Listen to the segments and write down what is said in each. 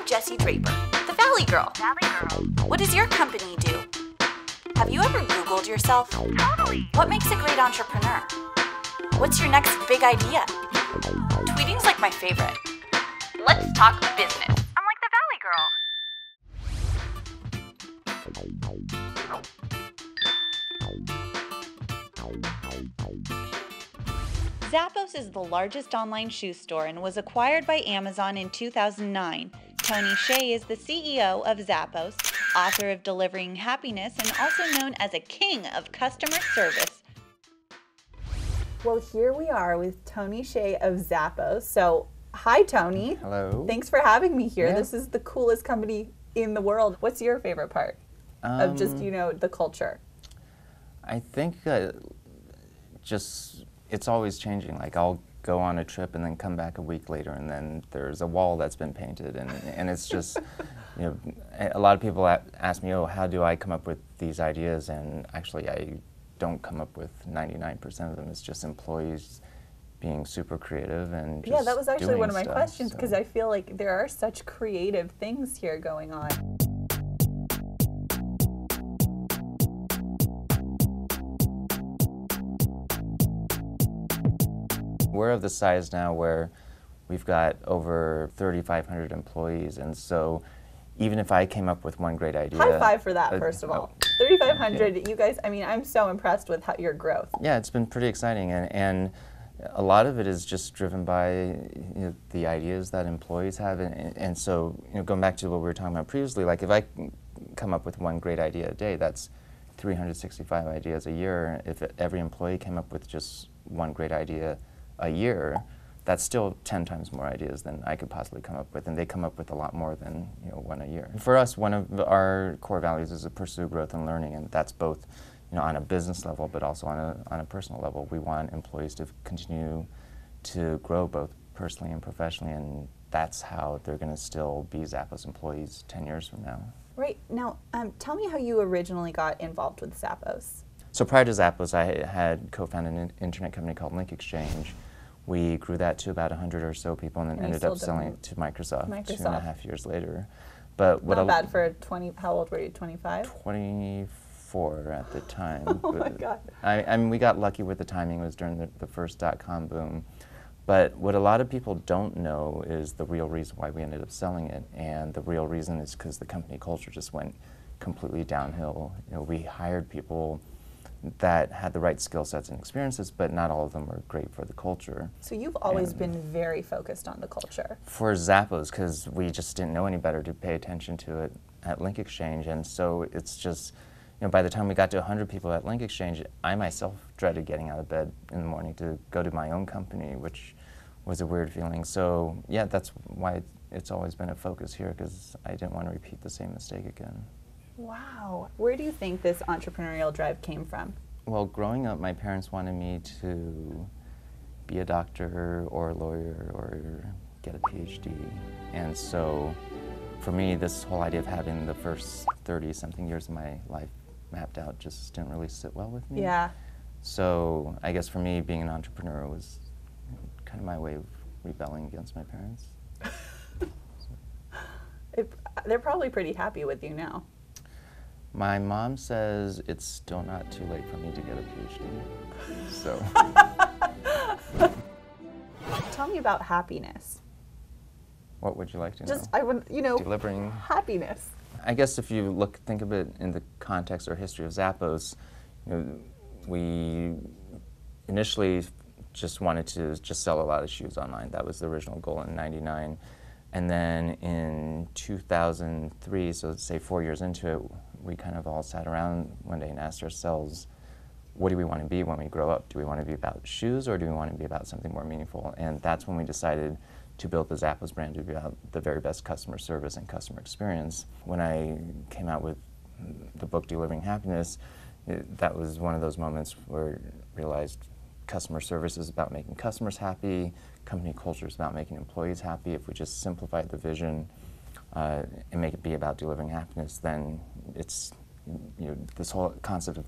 I'm Jesse Draper, the Valley Girl. What does your company do? Have you ever Googled yourself? Totally. What makes a great entrepreneur? What's your next big idea? Tweeting's like my favorite. Let's talk business. I'm like the Valley Girl. Zappos is the largest online shoe store and was acquired by Amazon in 2009. Tony Hsieh is the CEO of Zappos, author of Delivering Happiness, and also known as a king of customer service. Well, here we are with Tony Hsieh of Zappos. So, hi, Tony. Hello. Thanks for having me here. Yeah. This is the coolest company in the world. What's your favorite part of just, the culture? I think it's always changing. Like I'll go on a trip and then come back a week later and then there's a wall that's been painted and it's just, a lot of people ask me, oh, how do I come up with these ideas? And actually I don't come up with 99% of them. It's just employees being super creative and just that was actually one of my stuff, questions because so. I feel like there are such creative things here going on. We're of the size now where we've got over 3,500 employees, and so even if I came up with one great idea... High five for that, first of all. 3,500, yeah. You guys, I'm so impressed with your growth. Yeah, it's been pretty exciting, and a lot of it is just driven by the ideas that employees have, and so going back to what we were talking about previously, like if I come up with one great idea a day, that's 365 ideas a year. If every employee came up with just one great idea a year, that's still 10 times more ideas than I could possibly come up with, and they come up with a lot more than one a year. For us, one of our core values is to pursue growth and learning, and that's both on a business level, but also on a personal level. We want employees to continue to grow both personally and professionally, and that's how they're going to still be Zappos employees 10 years from now. Right. Now, tell me how you originally got involved with Zappos. So prior to Zappos, I had co-founded an internet company called Link Exchange. We grew that to about 100 or so people and then ended up selling it to Microsoft 2.5 years later. But what Not bad for 20, how old were you, 25? 24 at the time. Oh my God. I mean, we got lucky with the timing. It was during the first .com boom. But what a lot of people don't know is the real reason why we ended up selling it. And the real reason is because the company culture just went completely downhill. We hired people that had the right skill sets and experiences, but not all of them were great for the culture. So you've always been very focused on the culture. For Zappos, because we just didn't know any better to pay attention to it at Link Exchange, and so it's just, by the time we got to 100 people at Link Exchange, I myself dreaded getting out of bed in the morning to go to my own company, which was a weird feeling. So yeah, that's why it's always been a focus here, because I didn't want to repeat the same mistake again. Wow. Where do you think this entrepreneurial drive came from? Well, growing up, my parents wanted me to be a doctor or a lawyer or get a PhD. And so for me, this whole idea of having the first 30-something years of my life mapped out just didn't really sit well with me. Yeah. So I guess for me, being an entrepreneur was kind of my way of rebelling against my parents. They're probably pretty happy with you now. My mom says it's still not too late for me to get a PhD, so. Tell me about happiness. What would you like to know? Just, I would, Delivering happiness. I guess if you think of it in the context or history of Zappos, we initially just wanted to just sell a lot of shoes online. That was the original goal in '99. And then in 2003, so say 4 years into it, we kind of all sat around one day and asked ourselves, what do we want to be when we grow up? Do we want to be about shoes or do we want to be about something more meaningful? And that's when we decided to build the Zappos brand to be about the very best customer service and customer experience. When I came out with the book Delivering Happiness, that was one of those moments where I realized customer service is about making customers happy, company culture is about making employees happy. If we just simplify the vision and make it be about delivering happiness, then it's, this whole concept of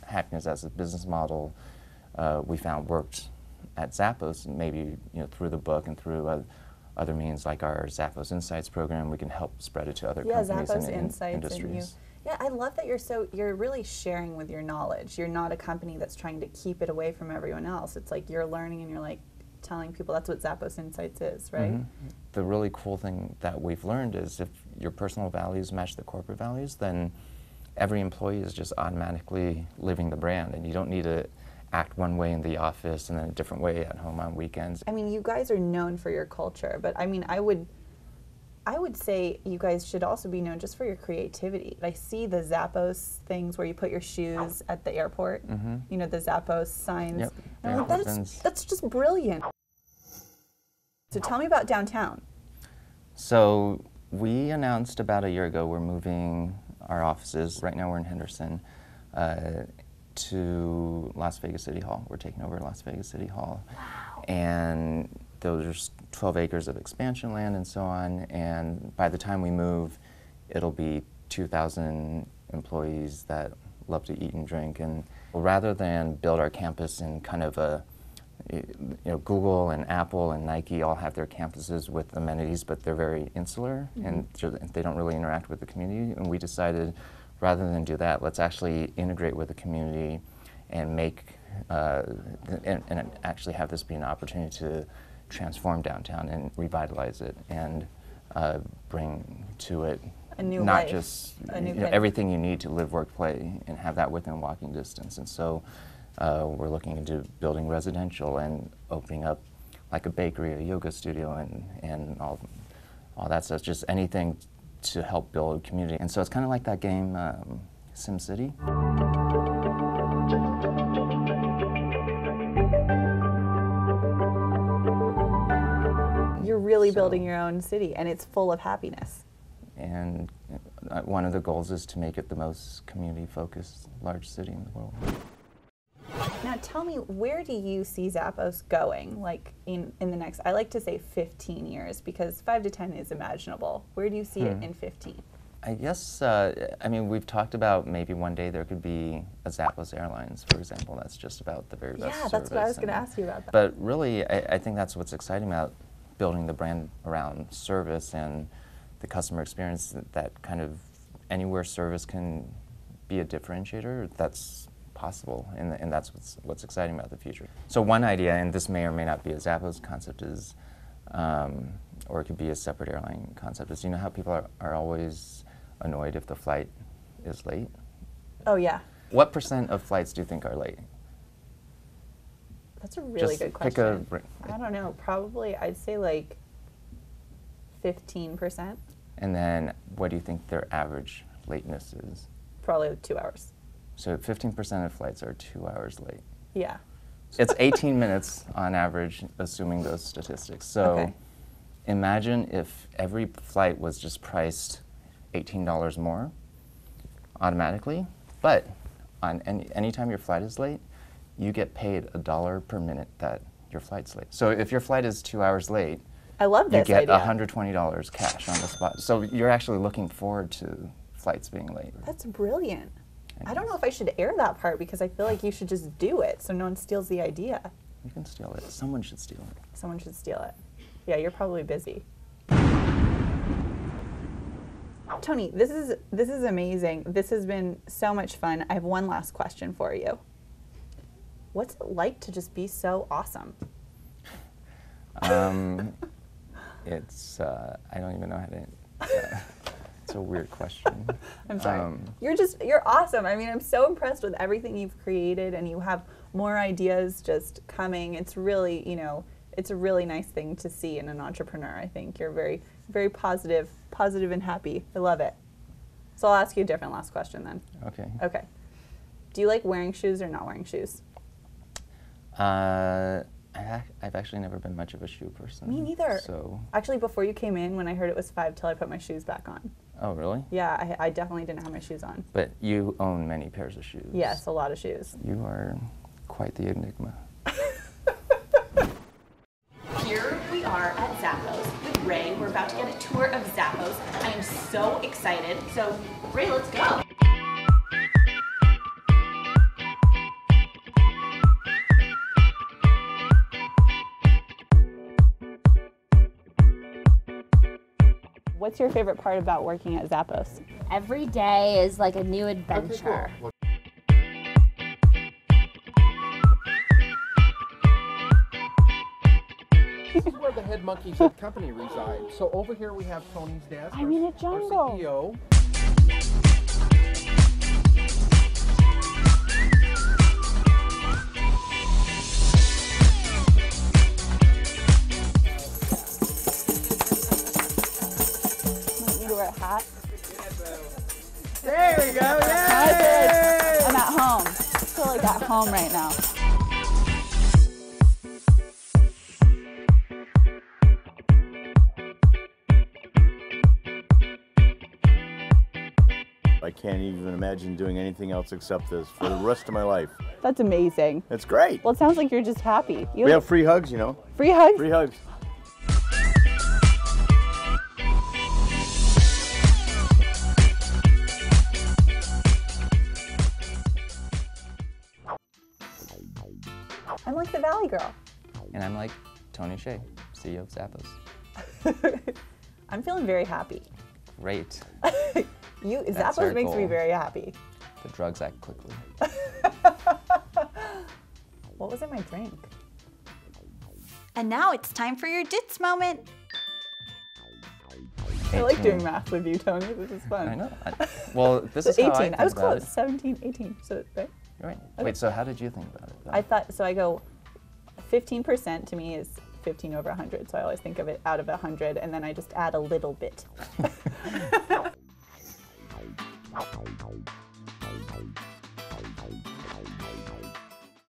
happiness as a business model we found worked at Zappos, maybe through the book and through other means like our Zappos Insights program, we can help spread it to other Yeah, companies Zappos and Insights industries. Yeah, I love that you're really sharing with your knowledge. You're not a company that's trying to keep it away from everyone else. It's like you're learning and you're like telling people. That's what Zappos Insights is, right? The really cool thing that we've learned is if your personal values match the corporate values, then every employee is just automatically living the brand, and you don't need to act one way in the office and then a different way at home on weekends. I mean, you guys are known for your culture, but I mean, I would say you guys should also be known just for your creativity. I see the Zappos things where you put your shoes at the airport, you know, the Zappos signs. Yep. And I'm like, that's just brilliant. So tell me about downtown. So we announced about a year ago we're moving our offices. Right now we're in Henderson to Las Vegas City Hall. We're taking over Las Vegas City Hall. Wow. And there's 12 acres of expansion land and so on. And by the time we move, it'll be 2,000 employees that love to eat and drink. And rather than build our campus in kind of a, Google and Apple and Nike all have their campuses with amenities, but they're very insular and they don't really interact with the community. And we decided, rather than do that, let's actually integrate with the community and make and actually have this be an opportunity to transform downtown and revitalize it and bring to it A new not life. just A new everything you need to live, work, play, and have that within walking distance. And so we're looking into building residential and opening up like a bakery, a yoga studio, and all that stuff. Just anything to help build community. And so it's kind of like that game, SimCity. You're really building your own city, and it's full of happiness. And one of the goals is to make it the most community-focused large city in the world. Now tell me, where do you see Zappos going, like in the next, I like to say 15 years, because 5 to 10 is imaginable. Where do you see it in 15? I guess, I mean, we've talked about maybe one day there could be a Zappos Airlines, for example. That's just about the very best Yeah, that's what I was going to and- ask you about that. But really, I think that's what's exciting about building the brand around service and the customer experience, that kind of anywhere service can be a differentiator, that's possible, and that's what's exciting about the future. So one idea, and this may or may not be a Zappos concept, is, or it could be a separate airline concept, is, you know how people are always annoyed if the flight is late? Oh yeah, What % of flights do you think are late? that's a really Just good pick question. a, I don't know, probably I'd say like 15%, and then what do you think their average lateness is? probably 2 hours. So 15% of flights are 2 hours late. Yeah. It's 18 minutes on average, assuming those statistics. So Okay. imagine if every flight was just priced $18 more automatically, but on anytime your flight is late, you get paid $1 per minute that your flight's late. So if your flight is 2 hours late, I love you this get idea. $120 cash on the spot. So you're actually looking forward to flights being late. That's brilliant. I don't know if I should air that part, because I feel like you should just do it so no one steals the idea. You can steal it. Someone should steal it. Someone should steal it. Yeah, you're probably busy. Tony, this is amazing. This has been so much fun. I have one last question for you. What's it like to just be so awesome? It's, I don't even know how to, it's a weird question. I'm sorry. You're awesome. I mean, I'm so impressed with everything you've created, and you have more ideas just coming. It's really, it's a really nice thing to see in an entrepreneur. I think you're very, very positive and happy. I love it. So I'll ask you a different last question then. Okay. Okay. Do you like wearing shoes or not wearing shoes? I've actually never been much of a shoe person. Me neither. So, Actually, before you came in, when I heard it was 5 till I put my shoes back on. oh really? Yeah, I definitely didn't have my shoes on. But you own many pairs of shoes. Yes, a lot of shoes. You are quite the enigma. Here we are at Zappos with Ray. We're about to get a tour of Zappos. I am so excited. So, Ray, let's go. What's your favorite part about working at Zappos? Every day is like a new adventure. This is where the head monkeys at the company reside. So over here we have Tony's desk. I'm in a jungle. Our CEO. Might need to wear a hat. There we go. Yay! I'm at home. I feel like at home right now. I can't even imagine doing anything else except this for the rest of my life. That's amazing. It's great. Well, it sounds like you're just happy. We have free hugs, you know. free hugs? Free hugs. I'm like the Valley Girl. And I'm like Tony Hsieh, CEO of Zappos. I'm feeling very happy. Great. Zappos our makes me goal. very happy. The drugs act quickly. What was in my drink? And now it's time for your Dits moment. I like doing math with you, Tony. This is fun. I know. Well, this is 18. how I think I was about close. it. 17, 18. So, right? You're right. Wait, so how did you think about it? I thought, so I go, 15% to me is 15 over 100. So I always think of it out of 100, and then I just add a little bit.